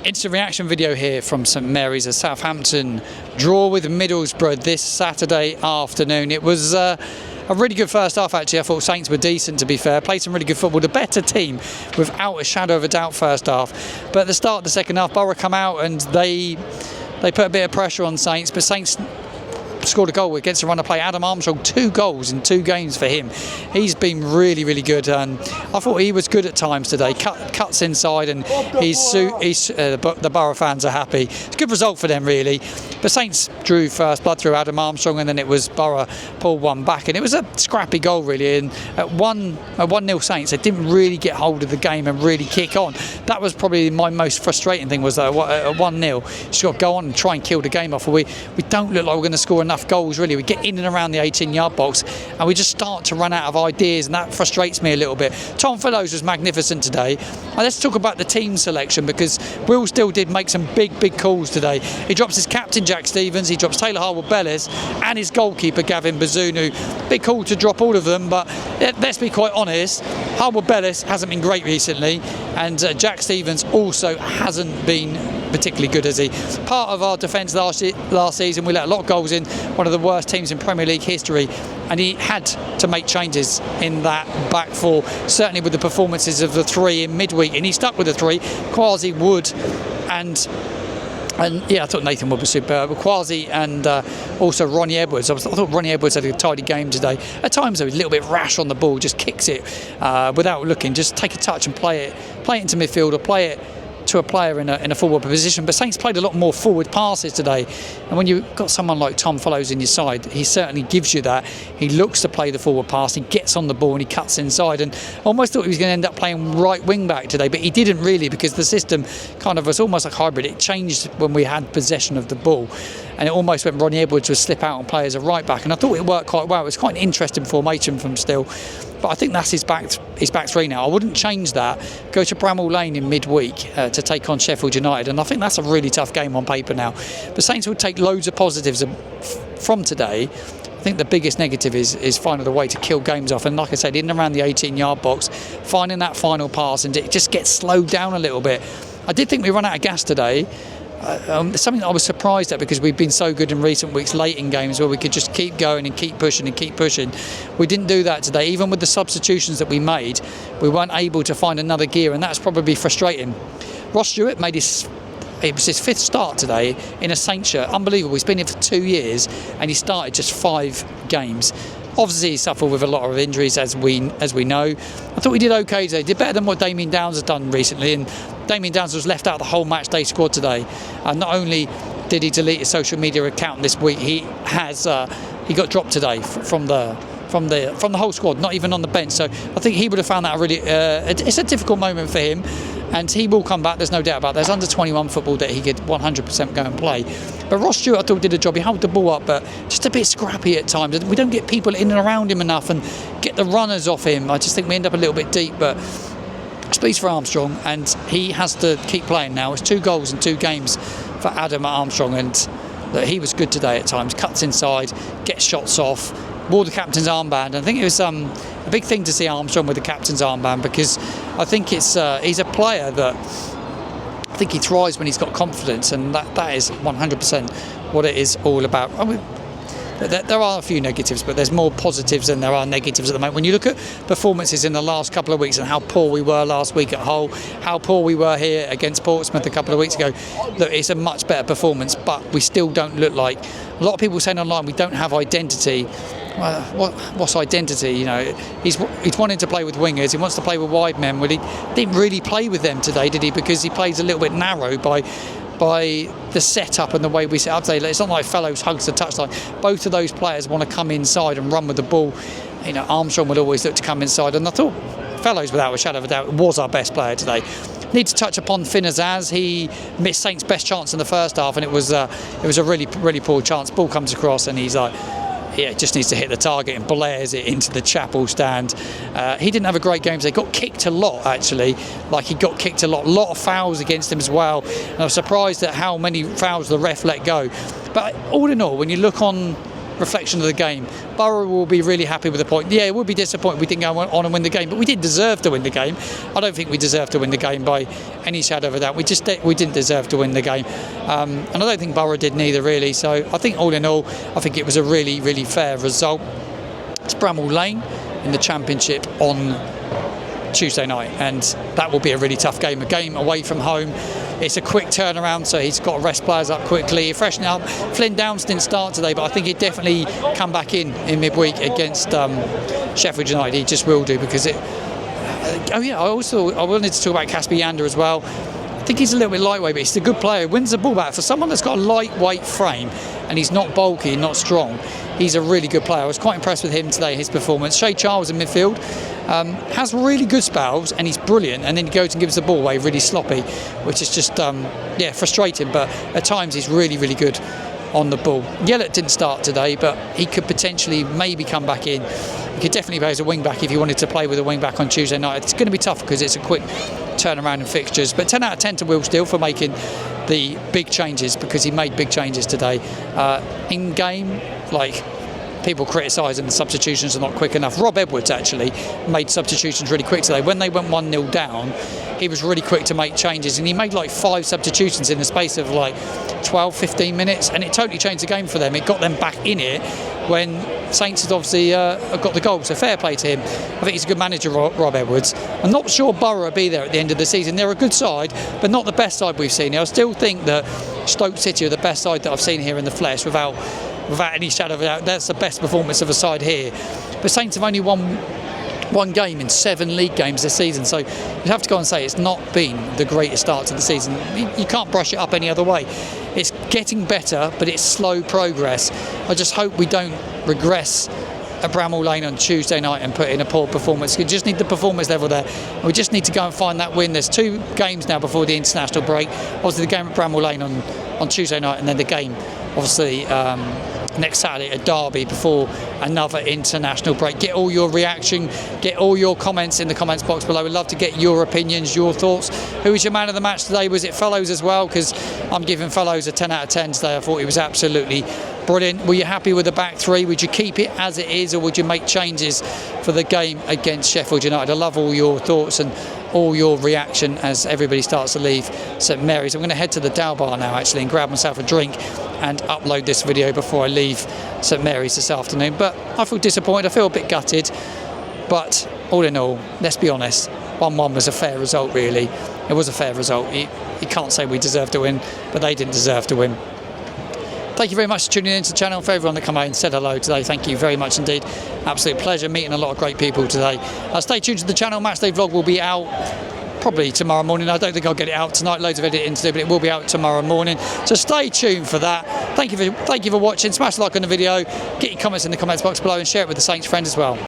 Instant reaction video here from St Mary's. A Southampton draw with Middlesbrough this Saturday afternoon. It was a really good first half, actually. I thought Saints were decent, to be fair. Played some really good football. The better team, without a shadow of a doubt, first half. But at the start of the second half, Borough come out and they put a bit of pressure on Saints. But Saints scored a goal against a run of play. Adam Armstrong, 2 goals in 2 games for him. He's been really, really good. And I thought he was good at times today. Cuts inside, and the Borough fans are happy. It's a good result for them, really. But Saints drew first blood through Adam Armstrong, and then it was Borough pulled one back, and it was a scrappy goal, really. And at 1-0 Saints, they didn't really get hold of the game and really kick on. That was probably my most frustrating thing, was that at 1-0, just got to go on and try and kill the game off. We don't look like we're going to score enough goals, really. We get in and around the 18-yard box and we just start to run out of ideas, and that frustrates me a little bit. Tom Fellows was magnificent today. And let's talk about the team selection, because Will still did make some big calls today. He drops his captain Jack Stevens, he drops Taylor Harwood-Bellis and his goalkeeper Gavin Bazunu. Big call to drop all of them, but let's be quite honest, Harwood-Bellis hasn't been great recently, and Jack Stevens also hasn't been particularly good, has he? Part of our defence last season, we let a lot of goals in, one of the worst teams in Premier League history, and he had to make changes in that back four, certainly with the performances of the 3 in midweek, and he stuck with the 3, Kwasi, Wood and yeah, I thought Nathan Wood was superb. Kwasi and also Ronnie Edwards. I thought Ronnie Edwards had a tidy game today. At times, though, he was a little bit rash on the ball, just kicks it without looking, just take a touch and play it into midfield, or play it to a player in a forward position. But Saints played a lot more forward passes today, and when you've got someone like Tom Fellows in your side, he certainly gives you that. He looks to play the forward pass, he gets on the ball and he cuts inside, and I almost thought he was going to end up playing right wing back today, but he didn't really, because the system kind of was almost like hybrid. It changed when we had possession of the ball, and it almost went Ronnie Edwards would slip out and play as a right back, and I thought it worked quite well. It was quite an interesting formation from Still, but I think that's his back 3 now. I wouldn't change that. Go to Bramall Lane in midweek to take on Sheffield United, and I think that's a really tough game on paper now. But Saints would take loads of positives from today. I think the biggest negative is finding a way to kill games off, and like I said, in and around the 18-yard box, finding that final pass, and it just gets slowed down a little bit. I did think we ran out of gas today. Something that I was surprised at, because we've been so good in recent weeks late in games where we could just keep going and keep pushing. We didn't do that today. Even with the substitutions that we made, we weren't able to find another gear, and that's probably frustrating. Ross Stewart made his 5th start today in a Saints shirt. Unbelievable. He's been here for 2 years and he started just 5 games. Obviously, he suffered with a lot of injuries, as we know. I thought he did okay today. Did better than what Damien Downs has done recently, and Damien Downs was left out the whole match day squad today. And not only did he delete his social media account this week, he got dropped today from the whole squad, not even on the bench. So I think he would have found that it's a difficult moment for him, and he will come back, there's no doubt about that. There's under 21 football that he could 100% go and play. But Ross Stewart, I thought, did a job. He held the ball up, but just a bit scrappy at times. We don't get people in and around him enough and get the runners off him. I just think we end up a little bit deep, but speaks for Armstrong, and he has to keep playing now. It's 2 goals in 2 games for Adam Armstrong, and he was good today at times. Cuts inside, gets shots off, wore the captain's armband. I think it was a big thing to see Armstrong with the captain's armband, because I think he's a player that I think he thrives when he's got confidence, and that is 100% what it is all about. I mean, there are a few negatives, but there's more positives than there are negatives at the moment. When you look at performances in the last couple of weeks and how poor we were last week at Hull, how poor we were here against Portsmouth a couple of weeks ago, look, it's a much better performance, but we still don't look like... A lot of people saying online we don't have identity. What's identity? You know, he's wanting to play with wingers. He wants to play with wide men. Well, he didn't really play with them today, did he? Because he plays a little bit narrow by the setup and the way we set up today. It's not like Fellows hugs the touchline. Both of those players want to come inside and run with the ball. You know, Armstrong would always look to come inside, and I thought Fellows, without a shadow of a doubt, was our best player today. Need to touch upon Finn Azaz. He missed Saints' best chance in the first half, and it was a really poor chance. Ball comes across, and he's like, yeah, just needs to hit the target, and blares it into the chapel stand. He didn't have a great game. They got kicked a lot, actually. He got kicked a lot of fouls against him as well. And I was surprised at how many fouls the ref let go. But all in all, when you look on reflection of the game. Borough will be really happy with the point. Yeah, it would be disappointed we didn't go on and win the game, but we did deserve to win the game. I don't think we deserved to win the game by any shadow of a doubt. We didn't deserve to win the game, and I don't think Borough did neither, really. So I think all in all, I think it was a really, really fair result. It's Bramall Lane in the Championship on Tuesday night, and that will be a really tough game. A game away from home. It's a quick turnaround, so he's got to rest players up quickly, freshen up. Flynn Downs didn't start today, but I think he'd definitely come back in midweek against Sheffield United. He just will do, because it. Oh yeah, I wanted to talk about Casper Yander as well. I think he's a little bit lightweight, but he's a good player. Wins the ball back. For someone that's got a lightweight frame and he's not bulky, not strong, he's a really good player. I was quite impressed with him today, his performance. Shay Charles in midfield has really good spells, and he's brilliant, and then he goes and gives the ball away really sloppy, which is just frustrating, but at times he's really, really good on the ball. Yellett didn't start today, but he could potentially maybe come back in. He could definitely play as a wing back if he wanted to play with a wing back on Tuesday night. It's going to be tough because it's a quick turnaround in fixtures, but 10 out of 10 to Will Steele for making the big changes, because he made big changes today. In game, people criticising the substitutions are not quick enough. Rob Edwards actually made substitutions really quick today. When they went 1-0 down, he was really quick to make changes, and he made 5 substitutions in the space of 12-15 minutes, and it totally changed the game for them. It got them back in it when Saints had obviously got the goal, so fair play to him. I think he's a good manager, Rob Edwards. I'm not sure Borough will be there at the end of the season. They're a good side, but not the best side we've seen. I still think that Stoke City are the best side that I've seen here in the flesh, without any shadow of a doubt. That's the best performance of a side here. But Saints have only won one game in 7 league games this season, so you have to go and say it's not been the greatest start to the season. You can't brush it up any other way. It's getting better, but it's slow progress. I just hope we don't regress at Bramall Lane on Tuesday night and put in a poor performance. We just need the performance level there. We just need to go and find that win. There's 2 games now before the international break. Obviously the game at Bramall Lane on Tuesday night, and then the game obviously next Saturday at Derby before another international break. Get all your reaction, get all your comments in the comments box below. We'd love to get your opinions, your thoughts. Who was your man of the match today? Was it Fellows as well? Because I'm giving Fellows a 10 out of 10 today. I thought he was absolutely brilliant. Were you happy with the back 3? Would you keep it as it is, or would you make changes for the game against Sheffield United? I love all your thoughts and all your reaction as everybody starts to leave St Mary's. I'm going to head to the Dow Bar now actually and grab myself a drink and upload this video before I leave St Mary's this afternoon. But I feel disappointed, I feel a bit gutted, but all in all, let's be honest, 1-1 was a fair result really. It was a fair result. You can't say we deserved to win, but they didn't deserve to win. Thank you very much for tuning into the channel. For everyone that came out and said hello today, thank you very much indeed. Absolute pleasure meeting a lot of great people today. Stay tuned to the channel. Matchday vlog will be out probably tomorrow morning. I don't think I'll get it out tonight. Loads of editing to do, but it will be out tomorrow morning. So stay tuned for that. Thank you for watching. Smash a like on the video. Get your comments in the comments box below and share it with the Saints friends as well.